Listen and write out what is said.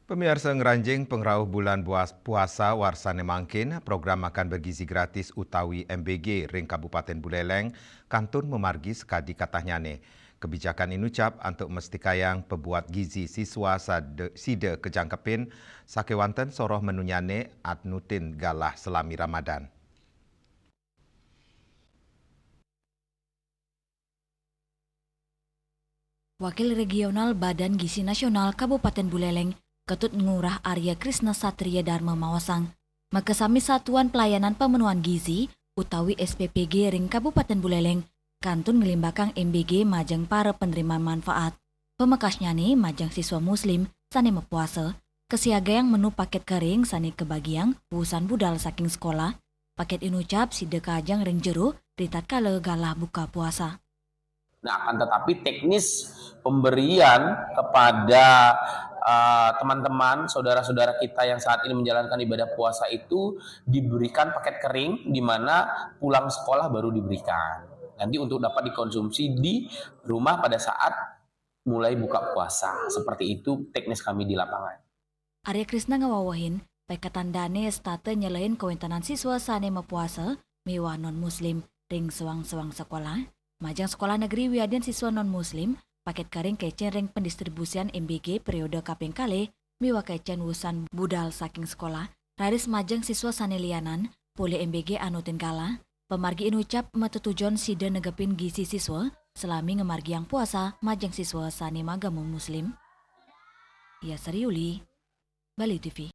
Pemirsa Ngeranjing pengrauh bulan puasa warsane mangkin, program makan bergizi gratis utawi MBG ring Kabupaten Buleleng kantun memargi sekadi katahnyane. Kebijakan ini ucap untuk mesti kayang pebuat gizi siswa side kejangkepin sakewanten soroh menunyane adnutin galah selami Ramadan. Wakil Regional Badan Gizi Nasional Kabupaten Buleleng, Ketut Ngurah Arya Krisna Satria Dharma Mawasang, makesami Satuan Pelayanan Pemenuhan Gizi utawi SPPG ring Kabupaten Buleleng, kantun ngelimbakang MBG majang para penerima manfaat. Pemekasnya nih majang siswa muslim sani mepuasa, kesiaga yang menu paket kering sani kebagiang urusan budal saking sekolah, paket inucap side kajang ring jeru ritat kala galah buka puasa. Nah, akan tetapi teknis pemberian kepada teman-teman, saudara-saudara kita yang saat ini menjalankan ibadah puasa itu diberikan paket kering di mana pulang sekolah baru diberikan. Nanti untuk dapat dikonsumsi di rumah pada saat mulai buka puasa. Seperti itu teknis kami di lapangan. Arya Krisna ngawawahin, paikatan dane estate nyelain kewentanan siswa sane mepuasa, mewah non-muslim, ring sewang-sewang sekolah. Majang sekolah negeri wiadian siswa non-muslim, paket kering kecen ring pendistribusian MBG periode kaping kale, miwa kecen wusan budal saking sekolah, raris majang siswa sanelianan, pule MBG anutin kala, pemargi inucap metutujon sida negepin gizi siswa, selami ngemargi yang puasa, majang siswa sane magamu muslim. Ya Seriuli, Bali TV.